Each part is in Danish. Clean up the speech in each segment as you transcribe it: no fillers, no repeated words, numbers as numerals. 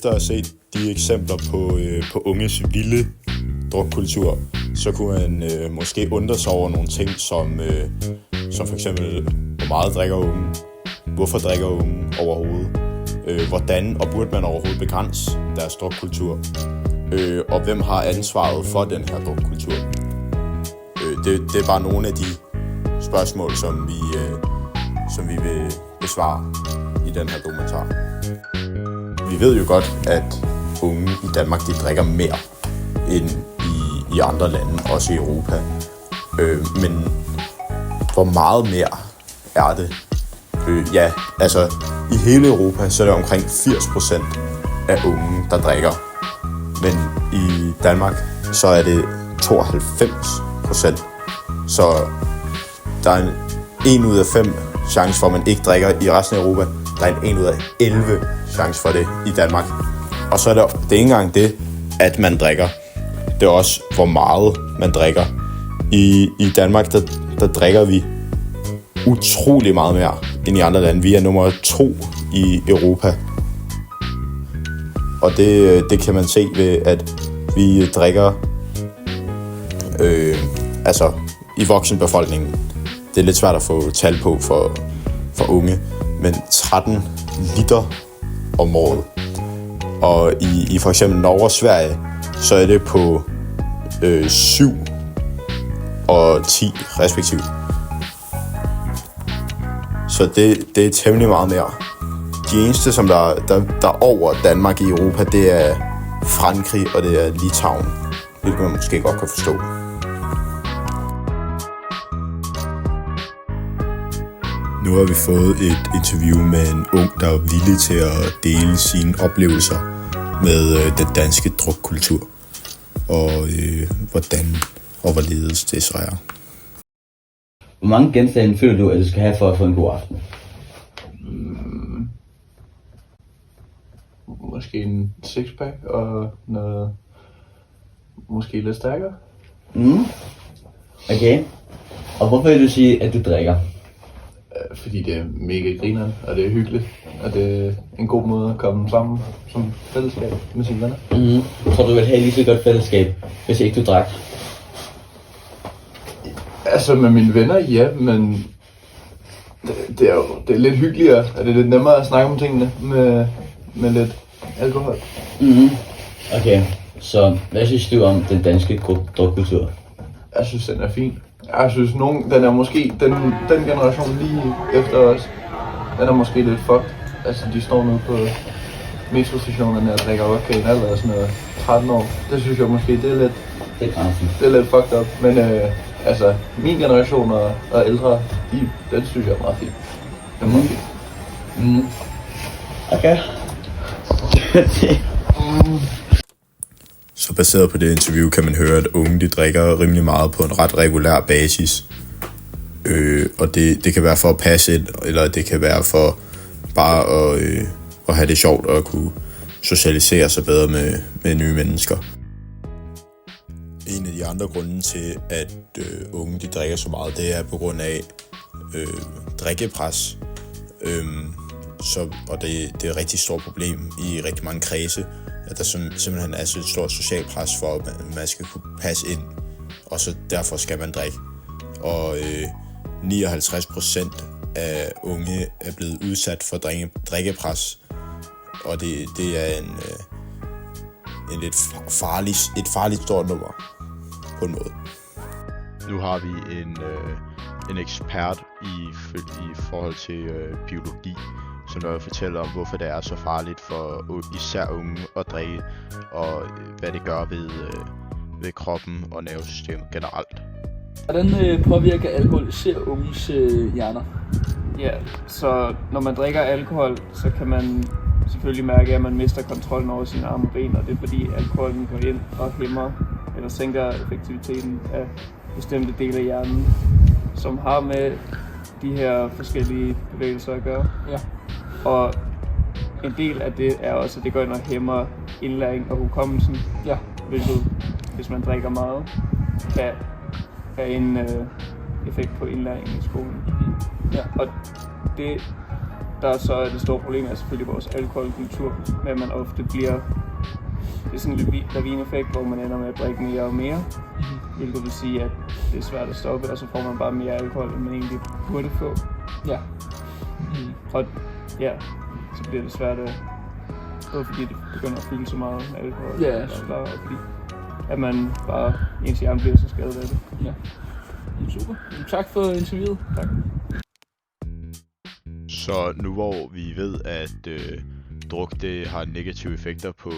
efter at have set de eksempler på unges vilde drukkultur, så kunne man måske undre sig over nogle ting, som for eksempel, hvor meget drikker unge, hvorfor drikker unge overhovedet, hvordan og burde man overhovedet begrænse deres drukkultur, og hvem har ansvaret for den her drukkultur. Det er bare nogle af de spørgsmål, som vi vil besvare i den her dokumentar. Vi ved jo godt, at unge i Danmark, de drikker mere end i andre lande, også i Europa. Men hvor meget mere er det? Ja, altså i hele Europa, så er det omkring 80% af unge, der drikker. Men i Danmark, så er det 92%. Så der er en 1 ud af 5 chance for, at man ikke drikker i resten af Europa. Der er en 1 ud af 11 chance for det i Danmark. Og så er det ikke engang det, at man drikker. Det er også, hvor meget man drikker. I Danmark, der drikker vi utrolig meget mere end i andre lande. Vi er nummer 2 i Europa. Og det kan man se ved, at vi drikker altså i voksenbefolkningen. Det er lidt svært at få tal på for unge, men 13 liter om året. Og i for eksempel Norge og Sverige, så er det på 7 og 10 respektivt. Så det er temmelig meget mere. De eneste, som der er over Danmark i Europa, det er Frankrig og det er Litauen. Det kan man måske godt kan forstå. Nu har vi fået et interview med en ung, der er villig til at dele sine oplevelser med den danske drukkultur. Og hvordan og hvorledes det så er. Hvor mange genstande føler du, at du skal have for at få en god aften? Måske en sixpack og noget måske lidt stærkere. Okay. Og hvorfor vil du sige, at du drikker? Fordi det er mega grineren, og det er hyggeligt, og det er en god måde at komme sammen som fællesskab med sine venner. Tror du ville have lige så godt fællesskab, hvis ikke du drak? Altså med mine venner, ja, men det er lidt hyggeligere, og det er lidt nemmere at snakke om tingene med lidt alkohol. Okay, så hvad synes du om den danske drukkultur? Jeg synes, den er fin. Jeg synes, den er måske, den generation lige efter os, den er måske lidt fucked. Altså, de står nu på metrostationerne og drikker vodka i en alder af sådan noget 13 år. Det synes jeg måske, det er lidt fucked up. Men altså, min generation og ældre, den synes jeg er meget fin. Den er meget fin. Okay. Så baseret på det interview kan man høre, at unge de drikker rimelig meget på en ret regulær basis. Og det kan være for at passe ind, eller det kan være for bare at have det sjovt og kunne socialisere sig bedre med nye mennesker. En af de andre grunde til, at unge de drikker så meget, det er på grund af drikkepres. Og det er et rigtig stort problem i rigtig mange kredse, at der simpelthen er så et stort socialt pres for, at man skal kunne passe ind, og så derfor skal man drikke. Og 59% af unge er blevet udsat for drikkepres, og det er en lidt farligt stort nummer på en måde. Nu har vi en ekspert i forhold til biologi, som der fortæller om, hvorfor det er så farligt for især unge at drikke, og hvad det gør ved kroppen og nervesystemet generelt. Hvordan påvirker alkohol især unges hjerner? Ja, så når man drikker alkohol, så kan man selvfølgelig mærke, at man mister kontrollen over sine arme og ben, og det er fordi alkoholen går ind og hæmmer eller sænker effektiviteten af bestemte dele af hjernen, som har med de her forskellige bevægelser at gøre. Ja. Og en del af det er også, at det går ind og hæmmer indlæring og hukommelsen, Ja. hvilket, hvis man drikker meget, kan have en effekt på indlæringen i skolen. Ja. Og det der så er det store problem er selvfølgelig vores alkoholkultur, med at man ofte bliver, det er sådan en lavine-effekt, hvor man ender med at drikke mere og mere, hvilket vil sige, at det er svært at stoppe, og så får man bare mere alkohol, end man egentlig burde få. Ja. Og ja, så bliver det svært at, både fordi det begynder at fylde så meget med alkohol, Ja, og fordi at man bare, ens hjerne bliver så skadet af det. Ja. Super. Tak for interviewet. Tak. Så nu hvor vi ved, at druk det har negative effekter på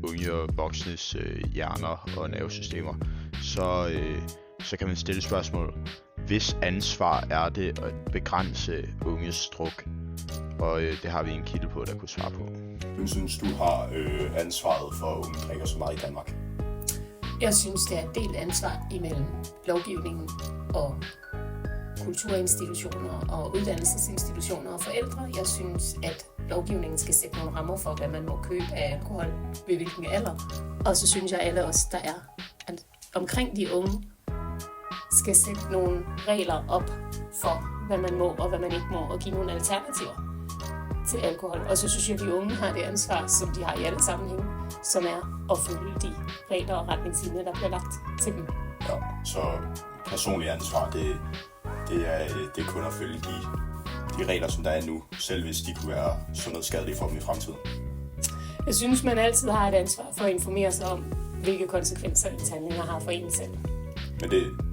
unge og voksnes hjerner og nervesystemer, så kan man stille spørgsmål. Hvis ansvar er det at begrænse unges druk? Og det har vi en kilde på, der kunne svare på. Hvem synes du har ansvaret for, at unge drikker så meget i Danmark? Jeg synes, det er et delt ansvar imellem lovgivningen og kulturinstitutioner og uddannelsesinstitutioner og forældre. Jeg synes, at lovgivningen skal sætte nogle rammer for, hvad man må købe af alkohol ved hvilken alder. Og så synes jeg, at alle os, der er omkring de unge, skal sætte nogle regler op for, hvad man må og hvad man ikke må, og give nogle alternativer til alkohol. Og så synes jeg, at de unge har det ansvar, som de har i alle sammenhænge, som er at følge de regler og retningslinjer, der bliver lagt til dem. Ja, så personligt ansvar, det er kun at følge de regler, som der er nu, selv hvis de kunne være sådan noget skadelige for dem i fremtiden. Jeg synes, man altid har et ansvar for at informere sig om, hvilke konsekvenser ens handlinger har for en selv. Men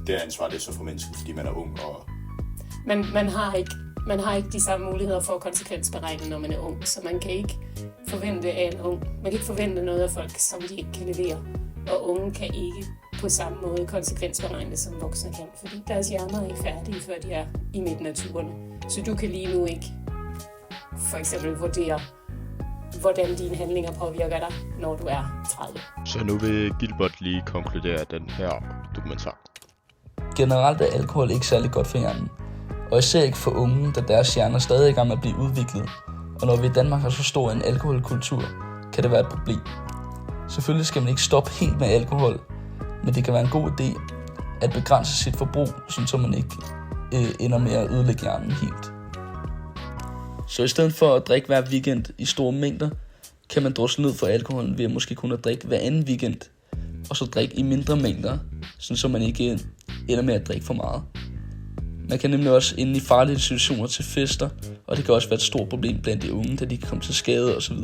det ansvar, det er så for mennesket, fordi man er ung og... Men man har ikke de samme muligheder for at konsekvensberegne, når man er ung, så man kan ikke forvente af en ung. Man kan ikke forvente noget af folk, som de ikke kan levere. Og unge kan ikke på samme måde konsekvensberegne, som voksne kan, fordi deres hjerner er ikke færdige, før de er i midten af 20'erne. Så du kan lige nu ikke for eksempel vurdere, hvordan dine handlinger påvirker dig, når du er 30. Så nu vil Gilbert lige konkludere den her dokumentar. Generelt er alkohol ikke særlig godt for hjernen, og især ikke for unge, da deres hjerner stadig er i gang med at blive udviklet. Og når vi i Danmark har så stor en alkoholkultur, kan det være et problem. Selvfølgelig skal man ikke stoppe helt med alkohol, men det kan være en god idé at begrænse sit forbrug, så man ikke ender med at ødelægge hjernen helt. Så i stedet for at drikke hver weekend i store mængder, kan man drosle ned for alkoholen ved at måske kun at drikke hver anden weekend, og så drikke i mindre mængder, så man ikke ender med at drikke for meget. Man kan nemlig også ende i farlige situationer til fester, og det kan også være et stort problem blandt de unge, da de kan komme til skade osv.